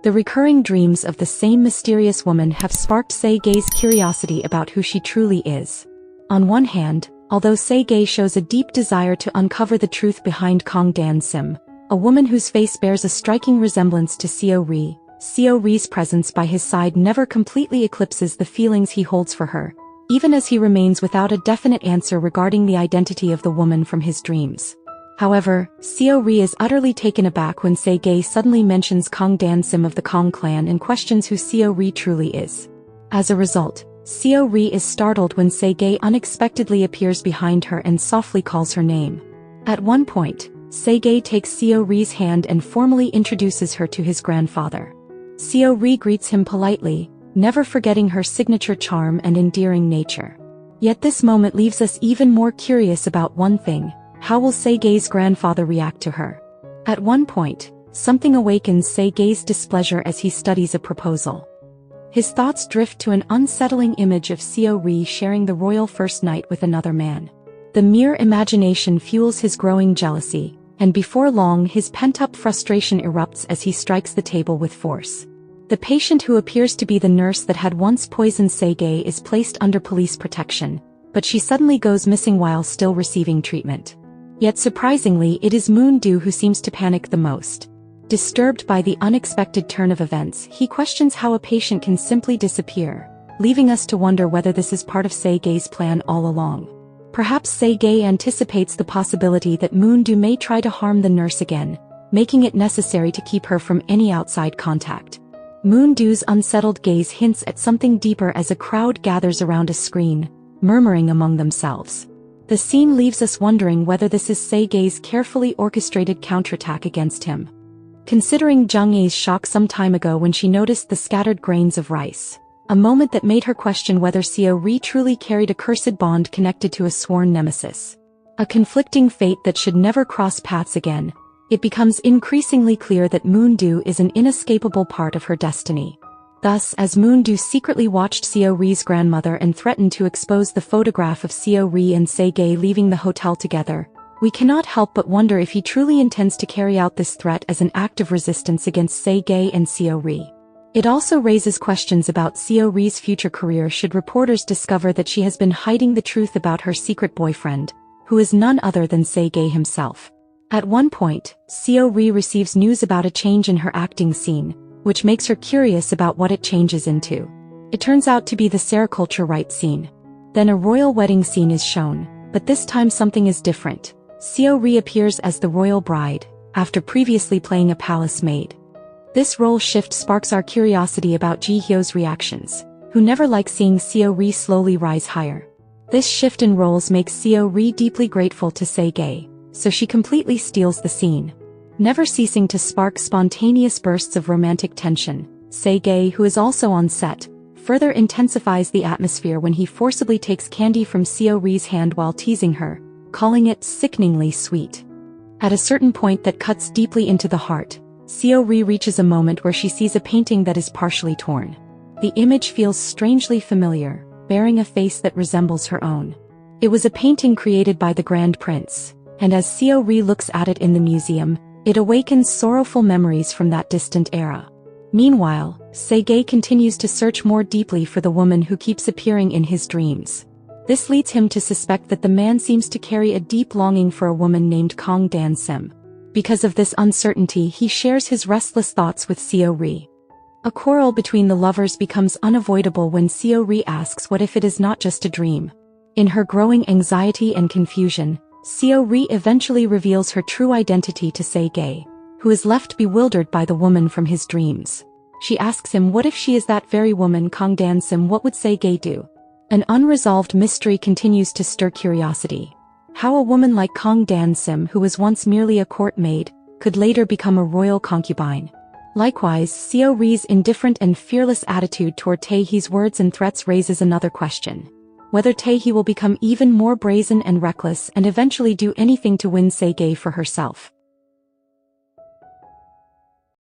The recurring dreams of the same mysterious woman have sparked Se-ge's curiosity about who she truly is. On one hand, although Se-ge shows a deep desire to uncover the truth behind Kang Dan-sim, a woman whose face bears a striking resemblance to Seo-ri, Seo-ri's presence by his side never completely eclipses the feelings he holds for her, even as he remains without a definite answer regarding the identity of the woman from his dreams. However, Seo-ri is utterly taken aback when Se-ge suddenly mentions Kang Dan-sim of the Kang clan and questions who Seo-ri truly is. As a result, Seo-ri is startled when Se-ge unexpectedly appears behind her and softly calls her name. At one point, Se-ge takes Seo-ri's hand and formally introduces her to his grandfather. Seo-ri greets him politely, never forgetting her signature charm and endearing nature. Yet this moment leaves us even more curious about one thing: how will Se-ge's grandfather react to her? At one point, something awakens Se-ge's displeasure as he studies a proposal. His thoughts drift to an unsettling image of Seo-ri sharing the royal first night with another man. The mere imagination fuels his growing jealousy, and before long his pent-up frustration erupts as he strikes the table with force. The patient who appears to be the nurse that had once poisoned Se-ge is placed under police protection, but she suddenly goes missing while still receiving treatment. Yet surprisingly, it is Moon-do who seems to panic the most. Disturbed by the unexpected turn of events, he questions how a patient can simply disappear, leaving us to wonder whether this is part of Se-ge's plan all along. Perhaps Se-ge anticipates the possibility that Moon-do may try to harm the nurse again, making it necessary to keep her from any outside contact. Moon-do's unsettled gaze hints at something deeper as a crowd gathers around a screen, murmuring among themselves. The scene leaves us wondering whether this is Se-ge's carefully orchestrated counterattack against him. Considering Jung-ae's shock some time ago when she noticed the scattered grains of rice, a moment that made her question whether Seo-ri truly carried a cursed bond connected to a sworn nemesis. A conflicting fate that should never cross paths again, it becomes increasingly clear that Moon-do is an inescapable part of her destiny. Thus, as Moon-do secretly watched Seo-ri's grandmother and threatened to expose the photograph of Seo-ri and Se-ge leaving the hotel together, we cannot help but wonder if he truly intends to carry out this threat as an act of resistance against Se-ge and Seo-ri. It also raises questions about Seo-ri's future career should reporters discover that she has been hiding the truth about her secret boyfriend, who is none other than Se-ge himself. At one point, Seo-ri receives news about a change in her acting scene, which makes her curious about what it changes into. It turns out to be the sericulture rite scene. Then a royal wedding scene is shown, but this time something is different. Seo-ri appears as the royal bride, after previously playing a palace maid. This role shift sparks our curiosity about Ji-hyo's reactions, who never likes seeing Seo-ri slowly rise higher. This shift in roles makes Seo-ri deeply grateful to Se-ge, so she completely steals the scene. Never ceasing to spark spontaneous bursts of romantic tension, Se-ge, who is also on set, further intensifies the atmosphere when he forcibly takes candy from Seo-ri's hand while teasing her, calling it sickeningly sweet. At a certain point that cuts deeply into the heart, Seo-ri reaches a moment where she sees a painting that is partially torn. The image feels strangely familiar, bearing a face that resembles her own. It was a painting created by the Grand Prince, and as Seo-ri looks at it in the museum, it awakens sorrowful memories from that distant era. Meanwhile, Se-ge continues to search more deeply for the woman who keeps appearing in his dreams. This leads him to suspect that the man seems to carry a deep longing for a woman named Kang Dan-sim. Because of this uncertainty, he shares his restless thoughts with Seo-ri. A quarrel between the lovers becomes unavoidable when Seo-ri asks what if it is not just a dream. In her growing anxiety and confusion, Seo-ri eventually reveals her true identity to Se-ge, who is left bewildered by the woman from his dreams. She asks him what if she is that very woman Kang Dan-sim, what would Se-ge do? An unresolved mystery continues to stir curiosity. How a woman like Kang Dan-sim, who was once merely a court maid, could later become a royal concubine. Likewise, Seo-ri's indifferent and fearless attitude toward Taehee's words and threats raises another question: whether Taehee will become even more brazen and reckless and eventually do anything to win Se-ge for herself.